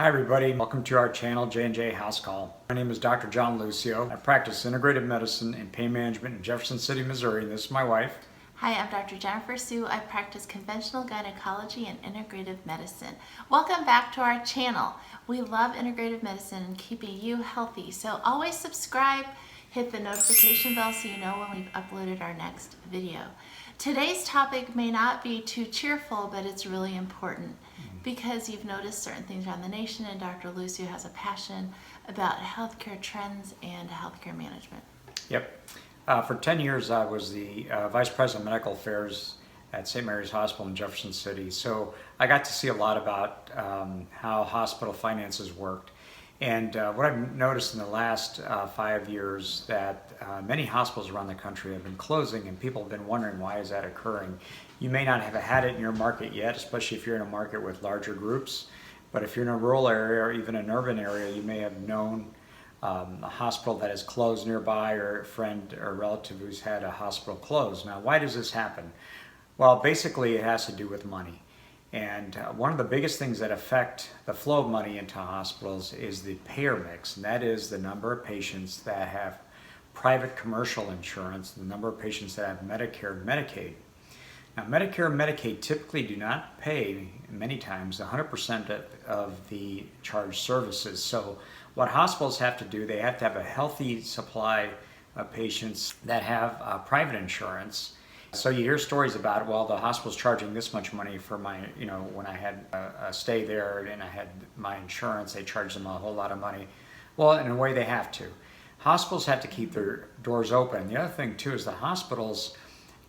Hi everybody, welcome to our channel J&J House Call. My name is Dr. John Lucio. I practice integrative medicine and pain management in Jefferson City, Missouri. This is my wife. Hi, I'm Dr. Jennifer Sue. I practice conventional gynecology and integrative medicine. Welcome back to our channel. We love integrative medicine and keeping you healthy. So always subscribe, hit the notification bell so you know when we've uploaded our next video. Today's topic may not be too cheerful, but it's really important because you've noticed certain things around the nation, and Dr. Lucio has a passion about healthcare trends and healthcare management. Yep. For 10 years I was the Vice President of Medical Affairs at St. Mary's Hospital in Jefferson City. So I got to see a lot about how hospital finances worked. And what I've noticed in the last 5 years that many hospitals around the country have been closing, and people have been wondering why is that occurring. You may not have had it in your market yet, especially if you're in a market with larger groups. But if you're in a rural area or even an urban area, you may have known a hospital that has closed nearby, or a friend or relative who's had a hospital close. Now, why does this happen? Well, basically it has to do with money. And one of the biggest things that affect the flow of money into hospitals is the payer mix, and that is the number of patients that have private commercial insurance, the number of patients that have Medicare and Medicaid. Now, Medicare and Medicaid typically do not pay, many times, 100% of the charged services. So what hospitals have to do, they have to have a healthy supply of patients that have private insurance. So you hear stories about, well, the hospital's charging this much money for my, when I had a stay there and I had my insurance, they charged them a whole lot of money. Well, in a way they have to. Hospitals have to keep their doors open. The other thing too is the hospitals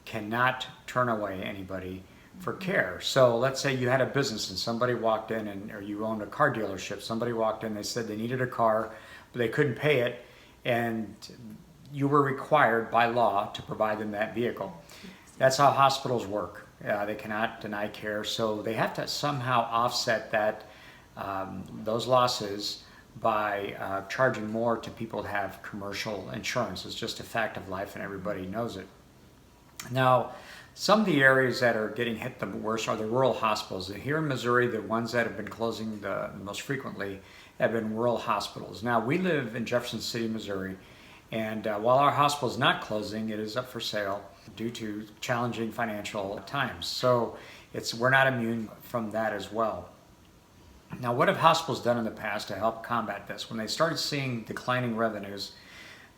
cannot turn away anybody for care. So let's say you had a business and somebody walked in, or you owned a car dealership, somebody walked in, they said they needed a car, but they couldn't pay it, and you were required by law to provide them that vehicle. That's how hospitals work. They cannot deny care, so they have to somehow offset that those losses by charging more to people that have commercial insurance. It's just a fact of life, and everybody knows it. Now, some of the areas that are getting hit the worst are the rural hospitals. Here in Missouri, the ones that have been closing the most frequently have been rural hospitals. Now, we live in Jefferson City, Missouri, and while our hospital is not closing, it is up for sale due to challenging financial times. So we're not immune from that as well. Now, what have hospitals done in the past to help combat this? When they started seeing declining revenues,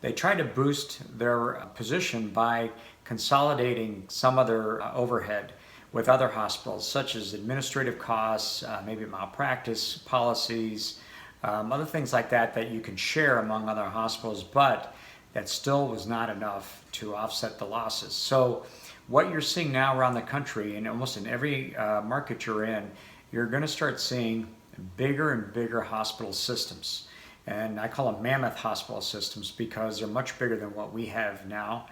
they tried to boost their position by consolidating some of their overhead with other hospitals, such as administrative costs, maybe malpractice policies, other things like that you can share among other hospitals, but that still was not enough to offset the losses. So what you're seeing now around the country, and almost in every market you're in, you're going to start seeing bigger and bigger hospital systems. And I call them mammoth hospital systems because they're much bigger than what we have now.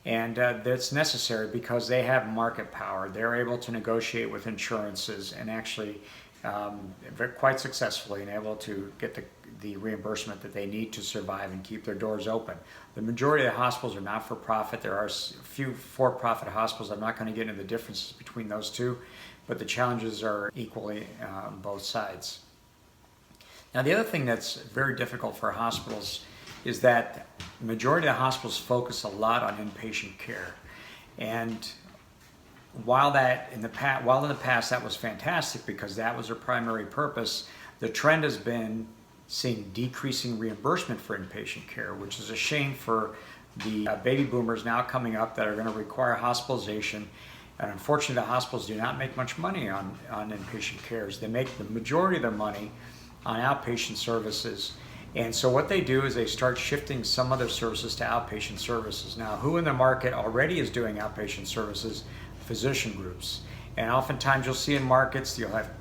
And that's necessary because they have market power. They're able to negotiate with insurances and actually quite successfully and able to get the reimbursement that they need to survive and keep their doors open. The majority of the hospitals are not for profit. There are a few for-profit hospitals. I'm not going to get into the differences between those two, but the challenges are equally on both sides. Now, the other thing that's very difficult for hospitals is that the majority of the hospitals focus a lot on inpatient care. And while in the past that was fantastic because that was their primary purpose, the trend has been seeing decreasing reimbursement for inpatient care, which is a shame for the baby boomers now coming up that are going to require hospitalization. And unfortunately, the hospitals do not make much money on inpatient cares. They make the majority of their money on outpatient services. And so what they do is they start shifting some of their services to outpatient services. Now, who in the market already is doing outpatient services? Physician groups. And oftentimes you'll see in markets, you'll have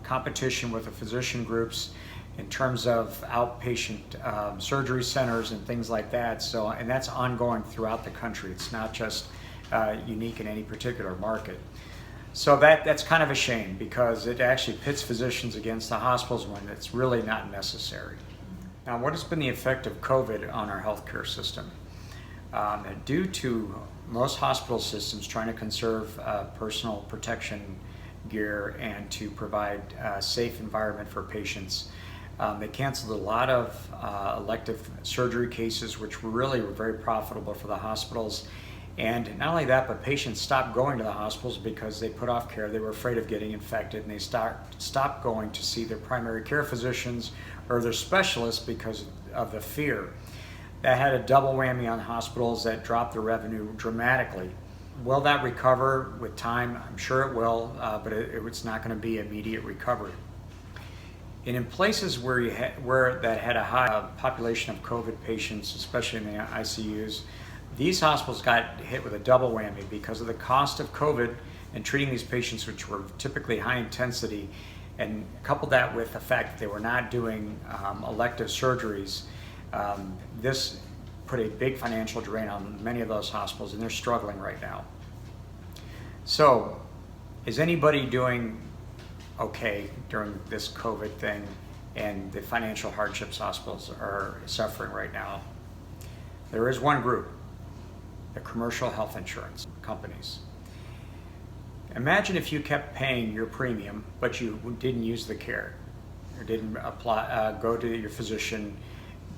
competition with the physician groups in terms of outpatient surgery centers and things like that. So, and that's ongoing throughout the country. It's not just unique in any particular market. So that's kind of a shame because it actually pits physicians against the hospitals when it's really not necessary. Now, what has been the effect of COVID on our healthcare system? Due to most hospital systems trying to conserve personal protection gear and to provide a safe environment for patients. They canceled a lot of elective surgery cases, which really were very profitable for the hospitals. And not only that, but patients stopped going to the hospitals because they put off care. They were afraid of getting infected, and they stopped going to see their primary care physicians or their specialists because of the fear. That had a double whammy on hospitals that dropped their revenue dramatically. Will that recover with time? I'm sure it will, but it's not going to be immediate recovery. And in places where that had a high population of COVID patients, especially in the ICUs, these hospitals got hit with a double whammy because of the cost of COVID and treating these patients, which were typically high intensity, and coupled that with the fact that they were not doing elective surgeries. This put a big financial drain on many of those hospitals, and they're struggling right now. So, is anybody doing okay during this COVID thing and the financial hardships hospitals are suffering right now? There is one group, the commercial health insurance companies. Imagine if you kept paying your premium, but you didn't use the care, or didn't go to your physician,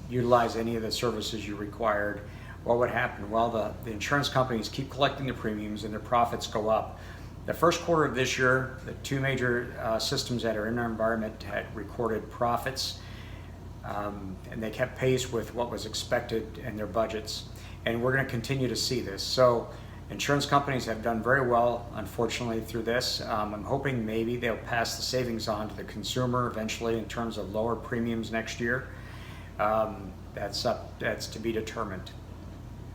utilize any of the services you required. What would happen? Well, the insurance companies keep collecting the premiums and their profits go up. The first quarter of this year, the two major systems that are in our environment had recorded profits, and they kept pace with what was expected in their budgets. And we're going to continue to see this. So insurance companies have done very well, unfortunately, through this. I'm hoping maybe they'll pass the savings on to the consumer eventually in terms of lower premiums next year. That's to be determined.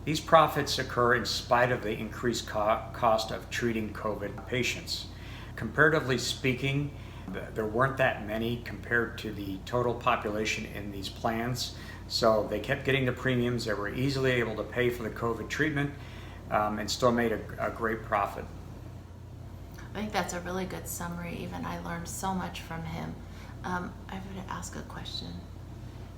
These profits occur in spite of the increased cost of treating COVID patients. Comparatively speaking, there weren't that many compared to the total population in these plans. So they kept getting the premiums. They were easily able to pay for the COVID treatment and still made a great profit. I think that's a really good summary. Even I learned so much from him. I would ask a question.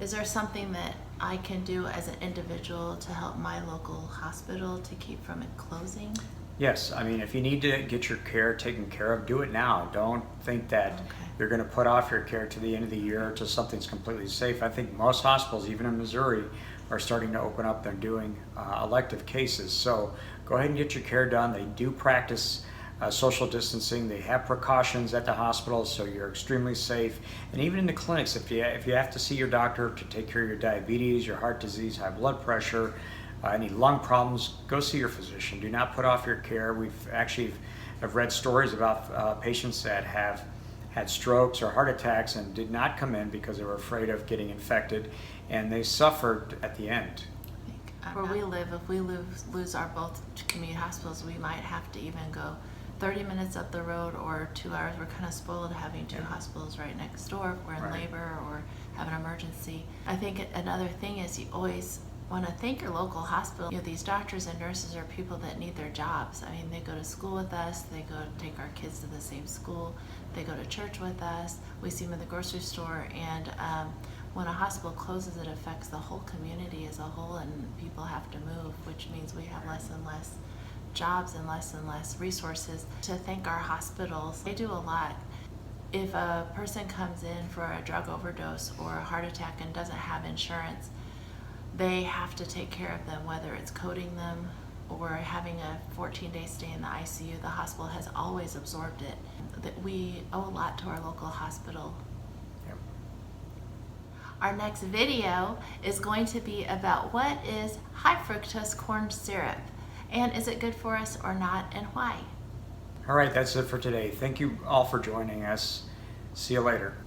Is there something that I can do as an individual to help my local hospital to keep from it closing? Yes, I mean, if you need to get your care taken care of, do it now. Don't think that you're going to put off your care to the end of the year until something's completely safe. I think most hospitals, even in Missouri, are starting to open up. They're doing elective cases. So go ahead and get your care done. They do practice social distancing. They have precautions at the hospitals, so you're extremely safe. And even in the clinics, if you have to see your doctor to take care of your diabetes, your heart disease, high blood pressure, any lung problems, go see your physician. Do not put off your care. I've read stories about patients that have had strokes or heart attacks and did not come in because they were afraid of getting infected, and they suffered at the end. Where we live, if we lose our both community hospitals, we might have to even go 30 minutes up the road or 2 hours. We're kind of spoiled having two hospitals right next door if we're in labor or have an emergency. I think another thing is you always want to thank your local hospital. You know, these doctors and nurses are people that need their jobs. I mean, they go to school with us, they go take our kids to the same school, they go to church with us, we see them in the grocery store, and when a hospital closes, it affects the whole community as a whole, and people have to move, which means we have less and less jobs and less resources. To thank our hospitals, they do a lot. If a person comes in for a drug overdose or a heart attack and doesn't have insurance, they have to take care of them, whether it's coding them or having a 14-day stay in the ICU. The hospital has always absorbed it. That we owe a lot to our local hospital. Yep. Our next video is going to be about what is high fructose corn syrup, and is it good for us or not, and why? All right, that's it for today. Thank you all for joining us. See you later.